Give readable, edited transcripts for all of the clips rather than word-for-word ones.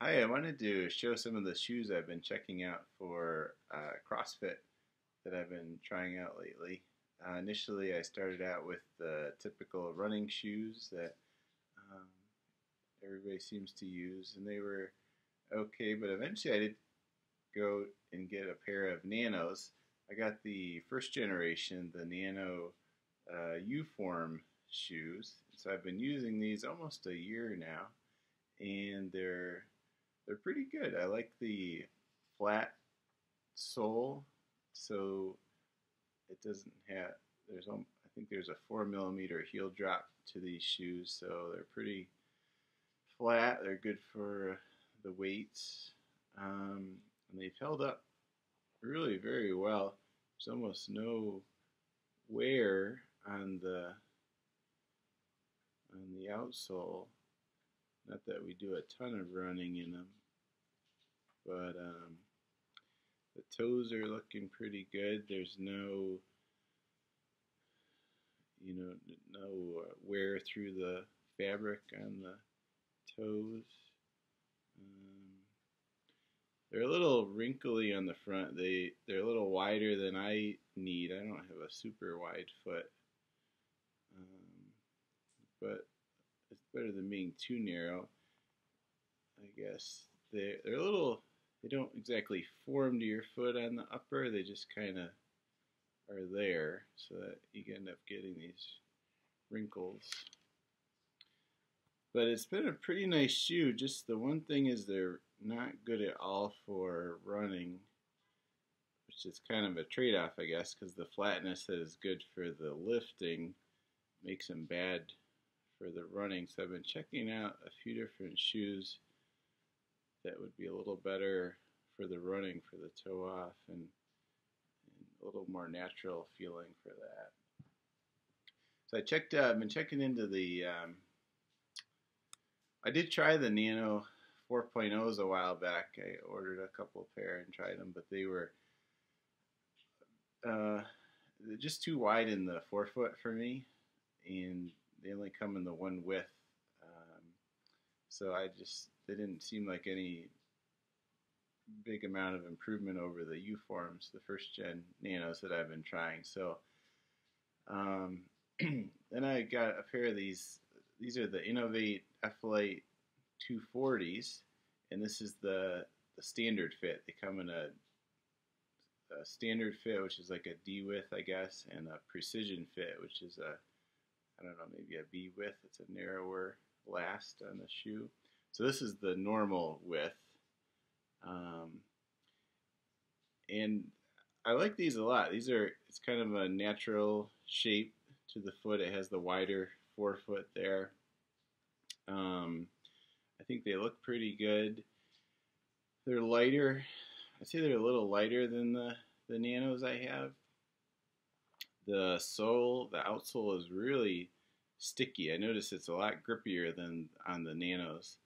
Hi, I wanted to show some of the shoes I've been checking out for CrossFit that I've been trying out lately. Initially, I started out with the typical running shoes that um, everybody seems to use, and they were okay, but eventually I did go and get a pair of Nanos. I got the first generation, the Nano U-form shoes. So I've been using these almost a year now, and they're pretty good. I like the flat sole, so it doesn't have. I think there's a 4 millimeter heel drop to these shoes, so they're pretty flat. They're good for the weights, and they've held up really very well. There's almost no wear on the outsole. Not that we do a ton of running in them, but the toes are looking pretty good. There's no wear through the fabric on the toes. Um, they're a little wrinkly on the front. They're a little wider than I need. I don't have a super wide foot, but it's better than being too narrow, I guess. They're a little. They don't exactly form to your foot on the upper. They just kind of are there, so that you end up getting these wrinkles. But it's been a pretty nice shoe. Just the one thing is they're not good at all for running, which is kind of a trade-off, I guess, because the flatness that is good for the lifting makes them bad for the running. So I've been checking out a few different shoes that would be a little better for the running, for the toe off, and a little more natural feeling for that. So I've been checking into I did try the Nano 4.0s a while back. I ordered a couple pair and tried them, but they were uh, just too wide in the forefoot for me, and they only come in the one width. Um, so they didn't seem like any big amount of improvement over the U forms, the first gen Nanos that I've been trying. So um, then I got a pair of these. These are the Inov-8 F-Lite 240s, and this is the standard fit. They come in a standard fit, which is like a D width, I guess, and a precision fit, which is I don't know, maybe a B width. It's a narrower last on the shoe. So this is the normal width. Um, and I like these a lot. It's kind of a natural shape to the foot. It has the wider forefoot there. I think they look pretty good. They're lighter. I'd say they're a little lighter than the Nanos I have. The outsole is really sticky. I notice it's a lot grippier than on the Nanos,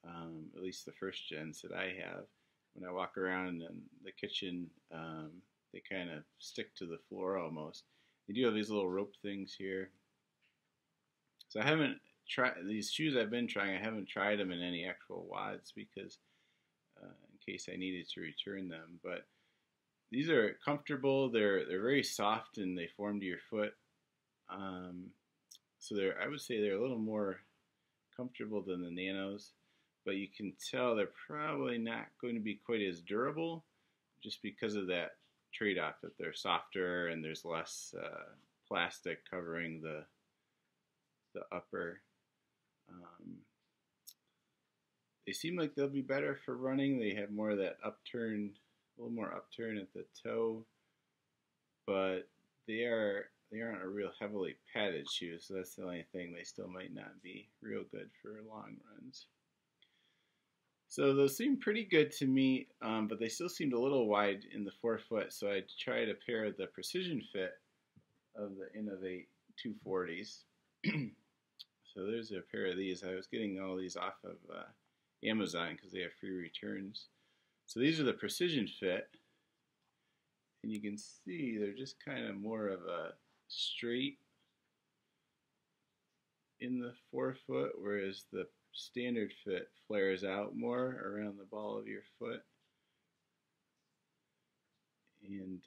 at least the first gens that I have. When I walk around in the kitchen, they kind of stick to the floor almost. They do have these little rope things here. So I haven't tried these shoes I've been trying. I haven't tried them in any actual wads because in case I needed to return them. But these are comfortable. They're very soft and they form to your foot. So I would say they're a little more comfortable than the Nanos, but you can tell they're probably not going to be quite as durable just because of that trade-off, that they're softer and there's less plastic covering the upper. They seem like they'll be better for running. They have more of that upturn, a little more upturn at the toe, but they aren't a real heavily padded shoe, so that's the only thing. They still might not be real good for long runs. So those seem pretty good to me, but they still seemed a little wide in the forefoot, so I tried a pair of the precision fit of the Inov-8 240s. So there's a pair of these. I was getting all these off of Amazon because they have free returns. So these are the precision fit, and you can see they're just kind of more of a straight in the forefoot, whereas the standard fit flares out more around the ball of your foot. And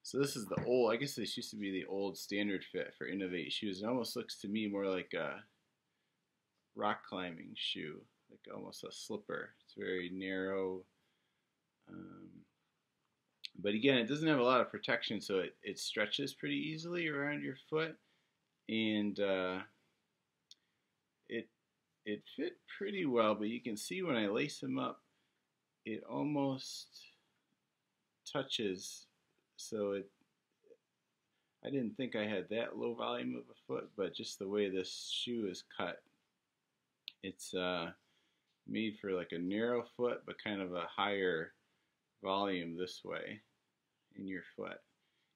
so this is the old, I guess this used to be the old standard fit for Inov-8 shoes. It almost looks to me more like a rock climbing shoe, like almost a slipper. It's very narrow. But again, it doesn't have a lot of protection, so it stretches pretty easily around your foot. And it fit pretty well, but you can see when I lace them up, it almost touches. So I didn't think I had that low volume of a foot, but just the way this shoe is cut, it's made for like a narrow foot, but kind of a higher volume this way in your foot.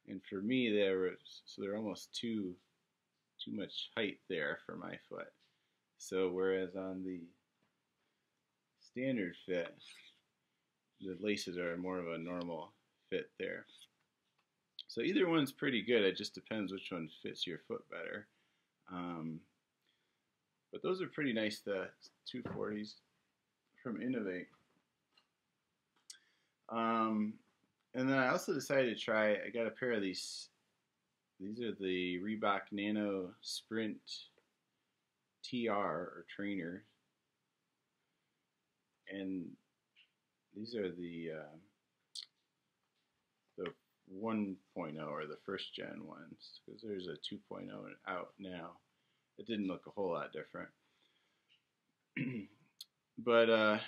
And for me, they're almost too much height there for my foot. So whereas on the standard fit, the laces are more of a normal fit there. So either one's pretty good. It just depends which one fits your foot better. But those are pretty nice, the 240s from Inov-8. And then I also decided to try, I got a pair of these. These are the Reebok Nano Sprint TR or trainer. And these are the 1.0 or the first gen ones, because there's a 2.0 out now. It didn't look a whole lot different. But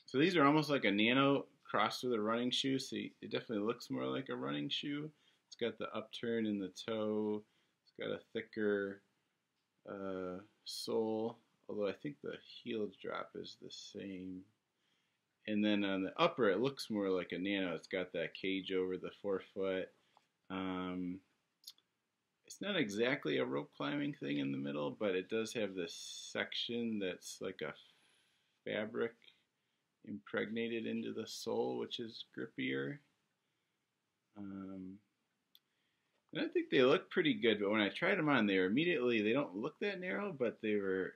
so these are almost like a Nano crossed with a running shoe. So it definitely looks more like a running shoe. It's got the upturn in the toe. It's got a thicker sole, although I think the heel drop is the same. And then on the upper, it looks more like a Nano. It's got that cage over the forefoot. It's not exactly a rope climbing thing in the middle, but it does have this section that's like a fabric impregnated into the sole, which is grippier. And I think they look pretty good, but when I tried them on, they don't look that narrow, but they're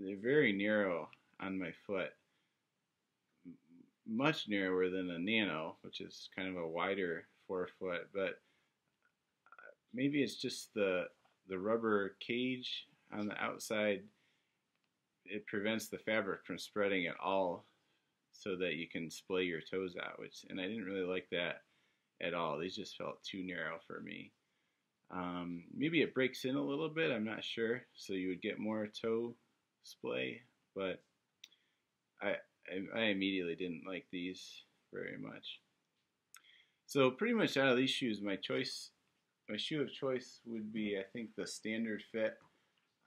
very narrow on my foot. Much narrower than a Nano, which is kind of a wider forefoot, but maybe it's just the rubber cage on the outside. It prevents the fabric from spreading at all, so that you can splay your toes out. And I didn't really like that at all. These just felt too narrow for me. Maybe it breaks in a little bit. I'm not sure. So you would get more toe splay, but I immediately didn't like these very much. So pretty much out of these shoes, my shoe of choice would be, I think, the standard fit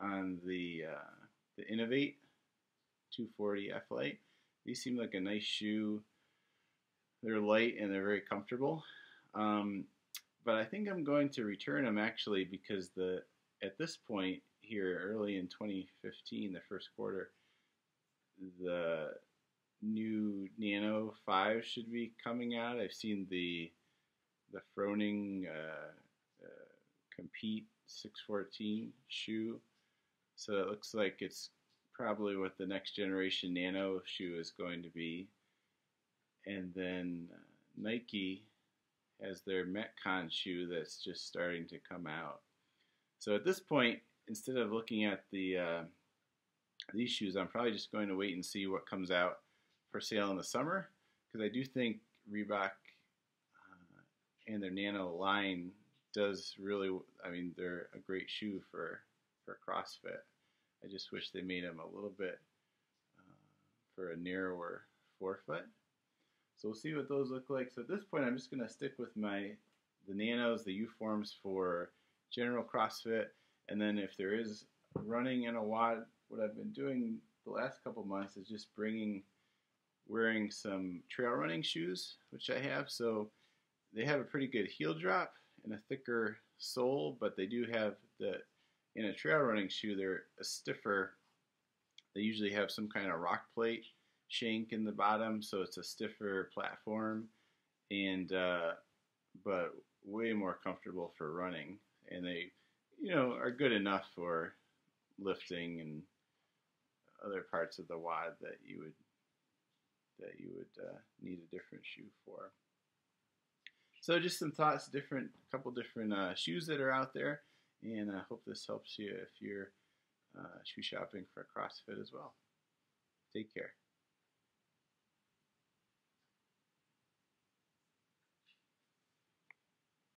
on the Inov-8 240 F-Lite. These seem like a nice shoe. They're light and they're very comfortable. But I think I'm going to return them actually, because at this point here, early in 2015, the first quarter, the new Nano 5 should be coming out. I've seen the Froning Compete 614 shoe, so it looks like it's probably what the next generation Nano shoe is going to be. And then Nike has their Metcon shoe that's just starting to come out. So at this point, instead of looking at these shoes, I'm probably just going to wait and see what comes out for sale in the summer, because I do think Reebok and their Nano line does really, I mean, they're a great shoe for CrossFit. I just wish they made them a little bit for a narrower forefoot. So we'll see what those look like. So at this point, I'm just going to stick with the Nanos, the U-forms for general CrossFit. And then if there is running in a WOD, what I've been doing the last couple months is just wearing some trail running shoes, which I have. So they have a pretty good heel drop and a thicker sole, but they do have in a trail running shoe, they're a stiffer. They usually have some kind of rock plate shank in the bottom, so it's a stiffer platform, and but way more comfortable for running. And they, are good enough for lifting and other parts of the wad that you would need a different shoe for. So just some thoughts, couple different shoes that are out there, and I hope this helps you if you're shoe shopping for CrossFit as well. Take care.